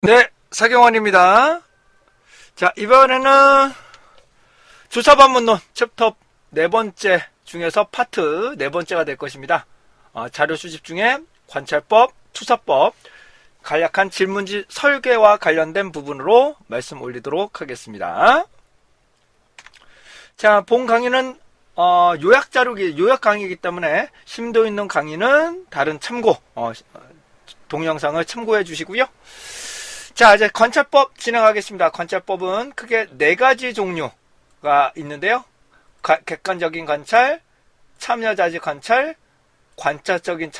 네, 사경원입니다. 자, 이번에는 조사반문론 챕터 네 번째 중에서 파트 네 번째가 될 것입니다. 자료 수집 중에 관찰법, 투사법, 간략한 질문지 설계와 관련된 부분으로 말씀 올리도록 하겠습니다. 자, 본 강의는 요약 강의이기 때문에 심도 있는 강의는 다른 참고, 동영상을 참고해 주시고요. 자, 이제 관찰법 진행하겠습니다. 관찰법은 크게 네 가지 종류가 있는데요. 객관적인 관찰, 참여자지 관찰, 관찰적인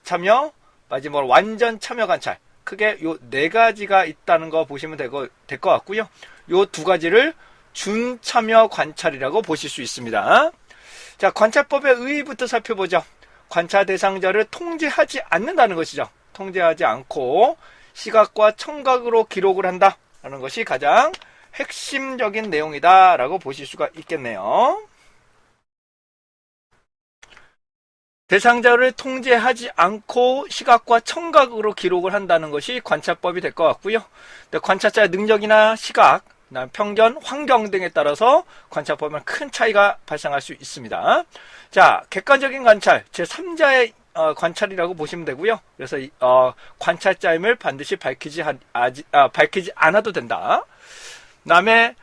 참여, 마지막으로 완전 참여 관찰. 크게 요 네 가지가 있다는 거 보시면 될 것 같고요. 요 두 가지를 준참여 관찰이라고 보실 수 있습니다. 자, 관찰법의 의의부터 살펴보죠. 관찰 대상자를 통제하지 않는다는 것이죠. 통제하지 않고 시각과 청각으로 기록을 한다라는 것이 가장 핵심적인 내용이다라고 보실 수가 있겠네요. 대상자를 통제하지 않고 시각과 청각으로 기록을 한다는 것이 관찰법이 될 것 같고요. 관찰자의 능력이나 시각, 편견, 환경 등에 따라서 관찰법은 큰 차이가 발생할 수 있습니다. 자, 객관적인 관찰, 제3자의 관찰이라고 보시면 되고요. 그래서 관찰자임을 반드시 밝히지 않아도 된다. 그다음에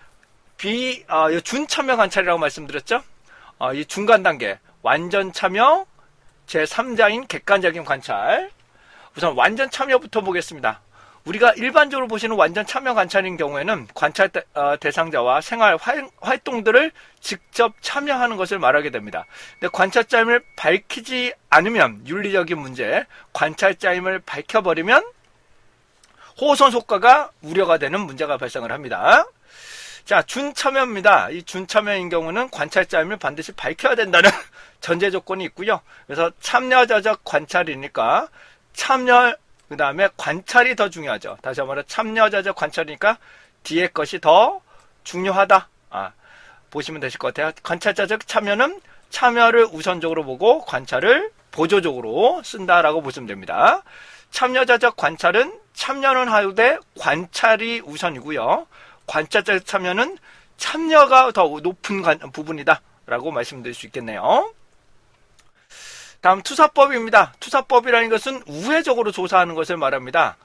준참여 관찰이라고 말씀드렸죠. 이 중간 단계 완전 참여, 제3자인 객관적인 관찰. 우선 완전 참여부터 보겠습니다. 우리가 일반적으로 보시는 완전 참여 관찰인 경우에는 관찰 대상자와 생활 활동들을 직접 참여하는 것을 말하게 됩니다. 근데 관찰자임을 밝히지 않으면 윤리적인 문제, 관찰자임을 밝혀버리면 호선 효과가 우려가 되는 문제가 발생을 합니다. 자, 준참여입니다. 이 준참여인 경우는 관찰자임을 반드시 밝혀야 된다는 전제 조건이 있고요. 그래서 참여자적 관찰이니까 참여, 그 다음에 관찰이 더 중요하죠. 다시 한번 참여자적 관찰이니까 뒤에 것이 더 중요하다. 보시면 되실 것 같아요. 관찰자적 참여는 참여를 우선적으로 보고 관찰을 보조적으로 쓴다라고 보시면 됩니다. 참여자적 관찰은 참여는 하되 관찰이 우선이고요. 관찰자적 참여는 참여가 더 높은 부분이다 라고 말씀드릴 수 있겠네요. 다음 투사법입니다. 투사법이라는 것은 우회적으로 조사하는 것을 말합니다.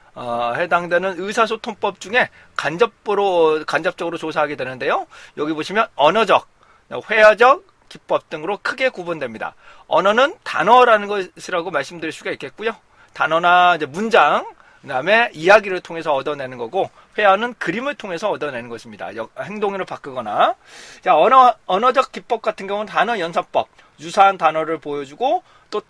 해당되는 의사소통법 중에 간접적으로 조사하게 되는데요. 여기 보시면 언어적, 회화적, 기법 등으로 크게 구분됩니다. 언어는 단어라는 것이라고 말씀드릴 수가 있겠고요. 단어나 이제 문장, 그 다음에 이야기를 통해서 얻어내는 거고, 회화는 그림을 통해서 얻어내는 것입니다. 행동으로 바꾸거나. 자, 언어적 기법 같은 경우는 단어 연산법, 유사한 단어를 보여주고 또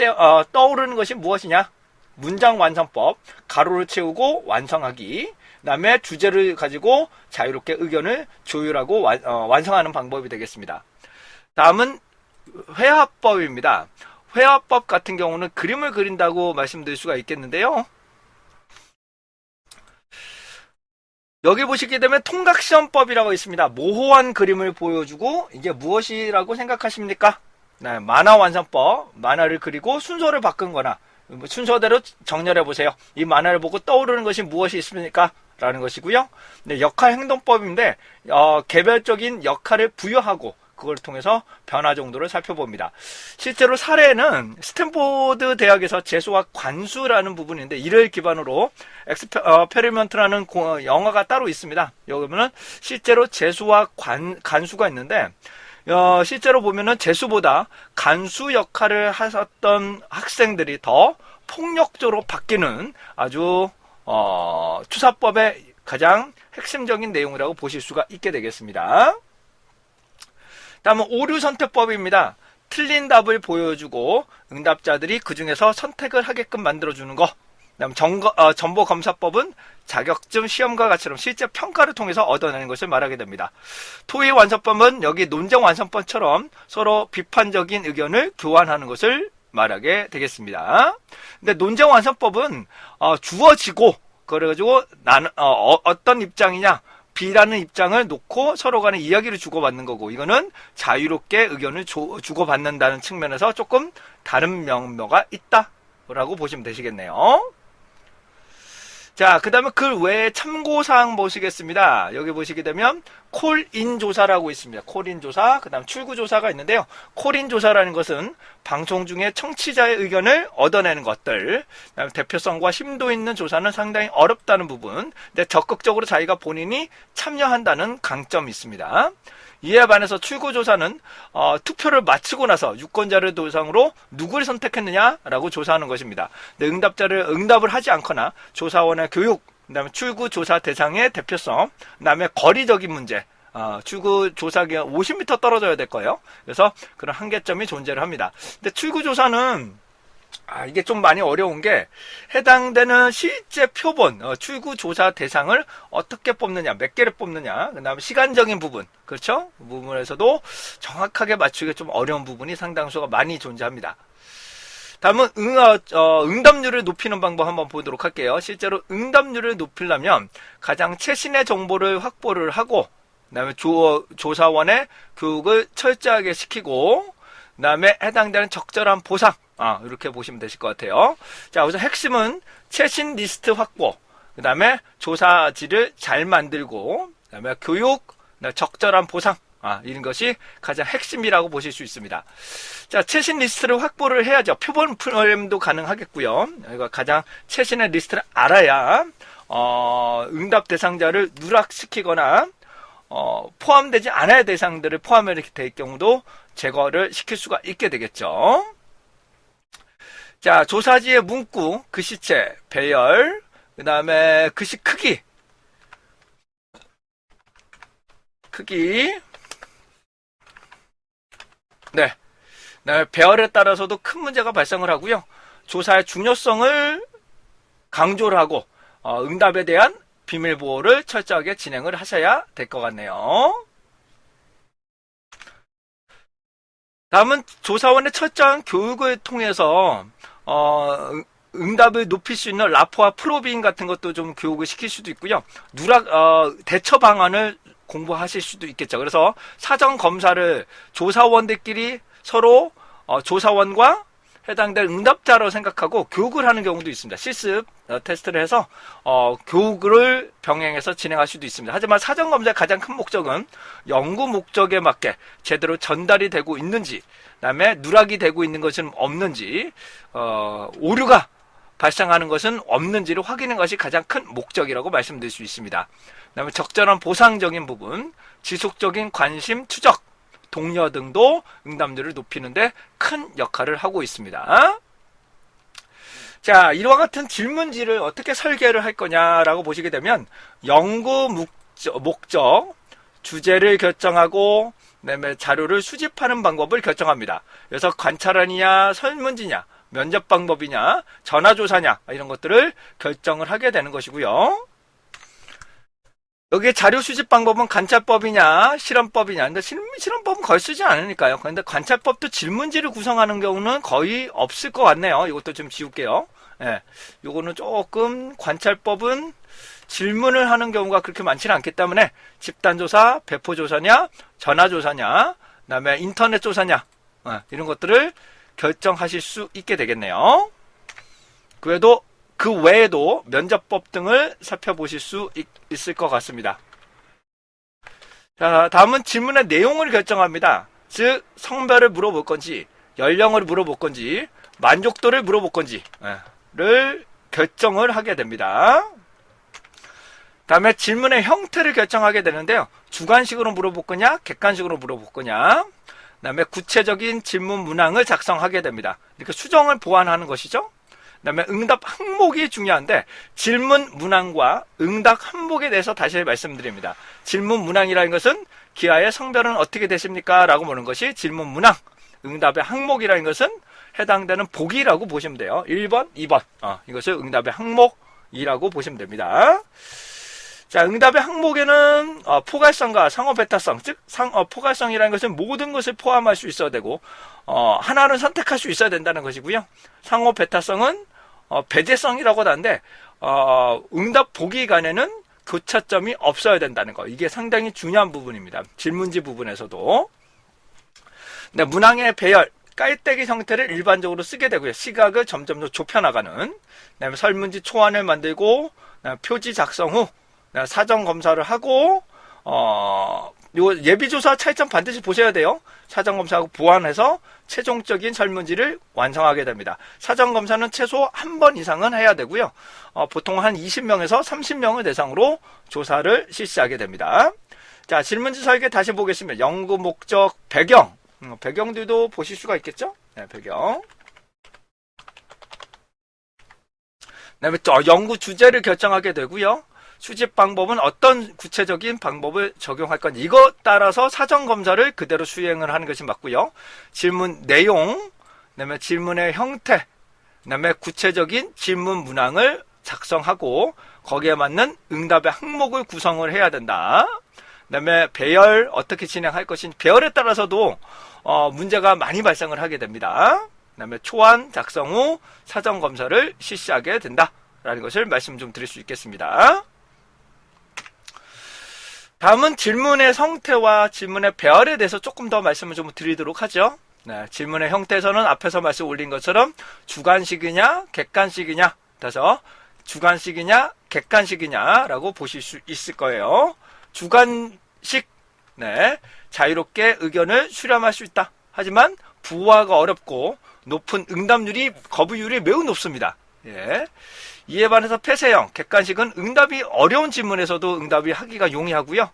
떠오르는 것이 무엇이냐? 문장 완성법, 가로를 채우고 완성하기. 그 다음에 주제를 가지고 자유롭게 의견을 조율하고 완성하는 방법이 되겠습니다. 다음은 회화법입니다. 회화법 같은 경우는 그림을 그린다고 말씀드릴 수가 있겠는데요. 여기 보시게 되면 통각시험법이라고 있습니다. 모호한 그림을 보여주고 이게 무엇이라고 생각하십니까? 네, 만화 완성법, 만화를 그리고 순서를 바꾼 거나 순서대로 정렬해 보세요. 이 만화를 보고 떠오르는 것이 무엇이 있습니까? 라는 것이고요. 네, 역할 행동법인데 개별적인 역할을 부여하고 그걸 통해서 변화 정도를 살펴봅니다. 실제로 사례는 스탠포드 대학에서 재수와 관수라는 부분인데 이를 기반으로 엑스페리먼트라는 영화가 따로 있습니다. 여기 보면 실제로 재수와 간수가 있는데 실제로 보면은 재수보다 간수 역할을 하셨던 학생들이 더 폭력적으로 바뀌는 아주 투사법의 가장 핵심적인 내용이라고 보실 수가 있게 되겠습니다. 다음은 오류 선택법입니다. 틀린 답을 보여주고 응답자들이 그 중에서 선택을 하게끔 만들어주는 거. 그다음 정보 검사법은 자격증 시험과 같이처럼 실제 평가를 통해서 얻어내는 것을 말하게 됩니다. 토익 완성법은 여기 논쟁 완성법처럼 서로 비판적인 의견을 교환하는 것을 말하게 되겠습니다. 근데 논쟁 완성법은 주어지고 그래가지고 나는 어떤 입장이냐 B라는 입장을 놓고 서로 간에 이야기를 주고받는 거고 이거는 자유롭게 의견을 주고받는다는 측면에서 조금 다른 면모가 있다라고 보시면 되시겠네요. 자, 그 다음에 그 외에 참고사항 보시겠습니다. 여기 보시게 되면 콜인 조사라고 있습니다. 콜인 조사, 그 다음 출구 조사가 있는데요. 콜인 조사라는 것은 방송 중에 청취자의 의견을 얻어내는 것들, 그다음에 대표성과 심도 있는 조사는 상당히 어렵다는 부분, 근데 적극적으로 자기가 본인이 참여한다는 강점이 있습니다. 이에 반해서 출구조사는 투표를 마치고 나서 유권자를 대상으로 누구를 선택했느냐라고 조사하는 것입니다. 근데 응답자를 응답을 하지 않거나 조사원의 교육, 그다음에 출구조사 대상의 대표성, 그다음에 거리적인 문제, 출구조사기가 50m 떨어져야 될 거예요. 그래서 그런 한계점이 존재를 합니다. 근데 출구조사는 이게 좀 많이 어려운 게 해당되는 실제 표본, 출구조사 대상을 어떻게 뽑느냐, 몇 개를 뽑느냐, 그 다음에 시간적인 부분, 그렇죠? 그 부분에서도 정확하게 맞추기 좀 어려운 부분이 상당수가 많이 존재합니다. 다음은 응답률을 높이는 방법 한번 보도록 할게요. 실제로 응답률을 높이려면 가장 최신의 정보를 확보를 하고, 그 다음에 조사원의 교육을 철저하게 시키고, 그 다음에 해당되는 적절한 보상, 이렇게 보시면 되실 것 같아요. 자, 우선 핵심은 최신 리스트 확보, 그 다음에 조사지를 잘 만들고, 그 다음에 교육, 적절한 보상, 이런 것이 가장 핵심이라고 보실 수 있습니다. 자, 최신 리스트를 확보를 해야죠. 표본 프로그램도 가능하겠고요. 이거 가장 최신의 리스트를 알아야 응답 대상자를 누락시키거나 포함되지 않아야 대상들을 포함이 될 경우도 제거를 시킬 수가 있게 되겠죠. 자, 조사지의 문구, 글씨체, 배열, 그 다음에 글씨 크기, 네, 배열에 따라서도 큰 문제가 발생을 하고요. 조사의 중요성을 강조를 하고 응답에 대한 비밀 보호를 철저하게 진행을 하셔야 될 것 같네요. 다음은 조사원의 철저한 교육을 통해서 응답을 높일 수 있는 라포와 프로빙 같은 것도 좀 교육을 시킬 수도 있고요. 대처 방안을 공부하실 수도 있겠죠. 그래서 사전 검사를 조사원들끼리 서로 조사원과 해당될 응답자로 생각하고 교육을 하는 경우도 있습니다. 실습 테스트를 해서 교육을 병행해서 진행할 수도 있습니다. 하지만 사전 검사의 가장 큰 목적은 연구 목적에 맞게 제대로 전달이 되고 있는지, 그다음에 누락이 되고 있는 것은 없는지, 오류가 발생하는 것은 없는지를 확인하는 것이 가장 큰 목적이라고 말씀드릴 수 있습니다. 그다음에 적절한 보상적인 부분, 지속적인 관심 추적, 독려 등도 응답률을 높이는데 큰 역할을 하고 있습니다. 자, 이와 같은 질문지를 어떻게 설계를 할 거냐라고 보시게 되면 연구 목적, 주제를 결정하고 그다음에 자료를 수집하는 방법을 결정합니다. 그래서 관찰하느냐, 설문지냐, 면접 방법이냐, 전화조사냐 이런 것들을 결정을 하게 되는 것이고요. 여기에 자료 수집 방법은 관찰법이냐 실험법이냐. 근데 실험법은 거의 쓰지 않으니까요. 그런데 관찰법도 질문지를 구성하는 경우는 거의 없을 것 같네요. 이것도 좀 지울게요. 예, 요거는 조금 관찰법은 질문을 하는 경우가 그렇게 많지는 않기 때문에 집단조사, 배포조사냐, 전화조사냐, 그 다음에 인터넷 조사냐, 이런 것들을 결정하실 수 있게 되겠네요. 그 외에도 면접법 등을 살펴보실 수 있을 것 같습니다. 자, 다음은 질문의 내용을 결정합니다. 즉, 성별을 물어볼 건지, 연령을 물어볼 건지, 만족도를 물어볼 건지를 결정을 하게 됩니다. 다음에 질문의 형태를 결정하게 되는데요. 주관식으로 물어볼 거냐, 객관식으로 물어볼 거냐, 그 다음에 구체적인 질문 문항을 작성하게 됩니다. 이렇게 수정을 보완하는 것이죠. 그 다음에 응답 항목이 중요한데 질문 문항과 응답 항목에 대해서 다시 말씀드립니다. 질문 문항이라는 것은 기하의 성별은 어떻게 되십니까? 라고 보는 것이 질문 문항. 응답의 항목이라는 것은 해당되는 보기라고 보시면 돼요. 1번, 2번. 이것을 응답의 항목이라고 보시면 됩니다. 자, 응답의 항목에는 포괄성과 상호 배타성, 즉 포괄성이라는 것은 모든 것을 포함할 수 있어야 되고 하나는 선택할 수 있어야 된다는 것이고요. 상호 배타성은 배제성이라고 하는데 응답 보기 간에는 교차점이 없어야 된다는 거. 이게 상당히 중요한 부분입니다. 질문지 부분에서도. 네, 문항의 배열, 깔때기 형태를 일반적으로 쓰게 되고요. 시각을 점점 더 좁혀나가는. 그다음에 설문지 초안을 만들고 표지 작성 후 사전 검사를 하고 요 예비조사 차이점 반드시 보셔야 돼요. 사전 검사하고 보완해서 최종적인 설문지를 완성하게 됩니다. 사전 검사는 최소 한 번 이상은 해야 되고요. 보통 한 20명에서 30명을 대상으로 조사를 실시하게 됩니다. 자, 질문지 설계 다시 보겠습니다. 연구 목적, 배경. 배경들도 보실 수가 있겠죠? 네, 배경. 그다음에 연구 주제를 결정하게 되고요. 수집 방법은 어떤 구체적인 방법을 적용할 건지 이것 따라서 사전 검사를 그대로 수행을 하는 것이 맞고요. 질문 내용, 그다음에 질문의 형태, 그다음에 구체적인 질문 문항을 작성하고 거기에 맞는 응답의 항목을 구성을 해야 된다. 그다음에 배열 어떻게 진행할 것인지 배열에 따라서도 문제가 많이 발생을 하게 됩니다. 그다음에 초안 작성 후 사전 검사를 실시하게 된다라는 것을 말씀 좀 드릴 수 있겠습니다. 다음은 질문의 형태와 질문의 배열에 대해서 조금 더 말씀을 좀 드리도록 하죠. 네, 질문의 형태에서는 앞에서 말씀 올린 것처럼 주관식이냐 객관식이냐, 그래서 주관식이냐 객관식이냐라고 보실 수 있을 거예요. 주관식, 네, 자유롭게 의견을 수렴할 수 있다. 하지만 부호화가 어렵고 높은 응답률이, 거부율이 매우 높습니다. 예. 이에 반해서 폐쇄형, 객관식은 응답이 어려운 질문에서도 응답이 하기가 용이하고요.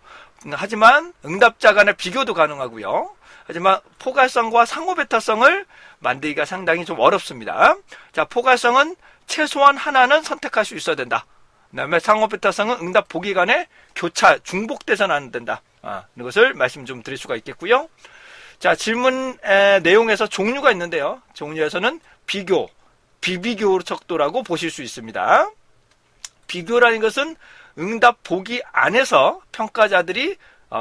하지만 응답자 간의 비교도 가능하고요. 하지만 포괄성과 상호배타성을 만들기가 상당히 좀 어렵습니다. 자, 포괄성은 최소한 하나는 선택할 수 있어야 된다. 그 다음에 상호배타성은 응답 보기 간의 교차, 중복돼서는 안 된다. 이것을 말씀 좀 드릴 수가 있겠고요. 자, 질문의 내용에서 종류가 있는데요. 종류에서는 비교, 비비교 척도라고 보실 수 있습니다. 비교라는 것은 응답 보기 안에서 평가자들이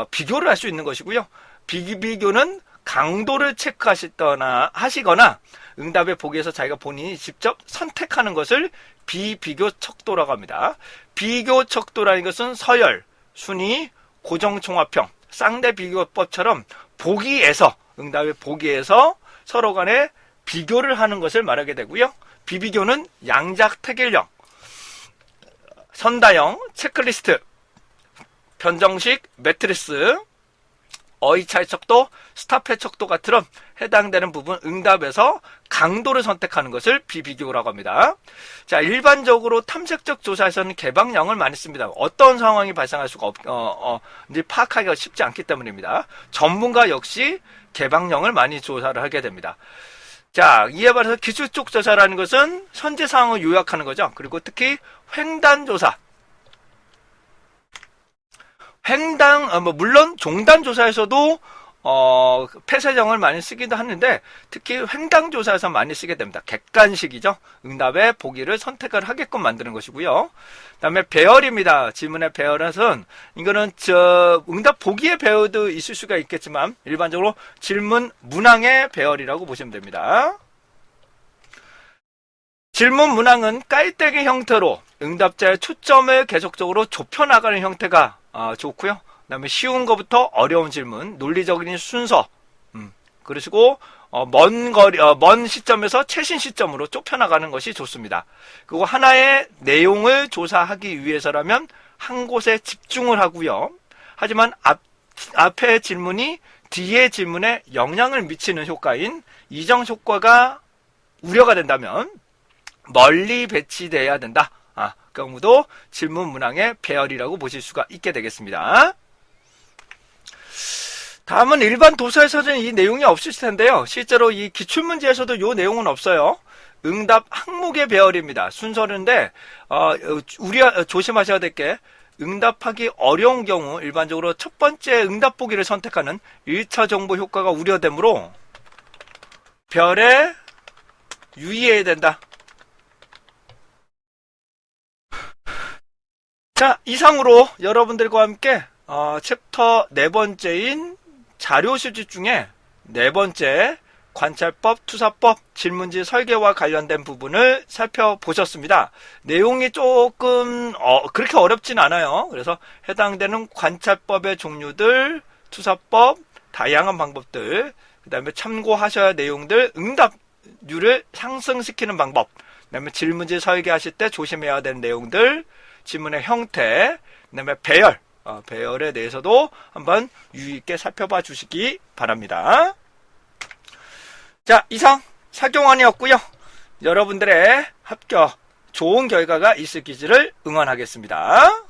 비교를 할 수 있는 것이고요. 비비교는 강도를 체크하시거나 응답의 보기에서 자기가 본인이 직접 선택하는 것을 비비교 척도라고 합니다. 비교 척도라는 것은 서열, 순위, 고정종합형, 쌍대 비교법처럼 보기에서, 응답의 보기에서 서로 간에 비교를 하는 것을 말하게 되고요. 비비교는 양작 태길형, 선다형, 체크리스트, 변정식, 매트리스, 어휘차이 척도, 스탑해 척도 같은 해당되는 부분 응답에서 강도를 선택하는 것을 비비교라고 합니다. 자, 일반적으로 탐색적 조사에서는 개방형을 많이 씁니다. 어떤 상황이 발생할 수가 이제 파악하기가 쉽지 않기 때문입니다. 전문가 역시 개방형을 많이 조사를 하게 됩니다. 자, 이에 반해서 기술적 조사라는 것은 현재 상황을 요약하는 거죠. 그리고 특히 횡단조사. 물론 종단조사에서도 폐쇄형을 많이 쓰기도 하는데 특히 횡단조사에서 많이 쓰게 됩니다. 객관식이죠. 응답의 보기를 선택을 하게끔 만드는 것이고요. 그 다음에 배열입니다. 질문의 배열은 이거는 응답 보기의 배열도 있을 수가 있겠지만 일반적으로 질문 문항의 배열이라고 보시면 됩니다. 질문 문항은 깔때기 형태로 응답자의 초점을 계속적으로 좁혀나가는 형태가 좋고요. 그 다음에 쉬운 것부터 어려운 질문, 논리적인 순서, 그러시고 먼 시점에서 최신 시점으로 좁혀나가는 것이 좋습니다. 그리고 하나의 내용을 조사하기 위해서라면 한 곳에 집중을 하고요. 하지만 앞의 질문이 뒤의 질문에 영향을 미치는 효과인 이정 효과가 우려가 된다면 멀리 배치돼야 된다. 그 경우도 질문 문항의 배열이라고 보실 수가 있게 되겠습니다. 다음은 일반 도서에서는 이 내용이 없을 텐데요. 실제로 이 기출문제에서도 이 내용은 없어요. 응답 항목의 배열입니다. 순서인데 조심하셔야 될 게 응답하기 어려운 경우 일반적으로 첫 번째 응답 보기를 선택하는 1차 정보 효과가 우려되므로 별에 유의해야 된다. 자, 이상으로 여러분들과 함께 챕터 네 번째인 자료 수집 중에 네 번째 관찰법, 투사법, 질문지 설계와 관련된 부분을 살펴보셨습니다. 내용이 조금 그렇게 어렵진 않아요. 그래서 해당되는 관찰법의 종류들, 투사법, 다양한 방법들, 그 다음에 참고하셔야 할 내용들, 응답률을 상승시키는 방법, 그 다음에 질문지 설계하실 때 조심해야 되는 내용들, 지문의 형태, 그다음에 배열, 배열에 대해서도 한번 유의 있게 살펴봐 주시기 바랍니다. 자, 이상 사경원이었고요. 여러분들의 합격, 좋은 결과가 있을 기지를 응원하겠습니다.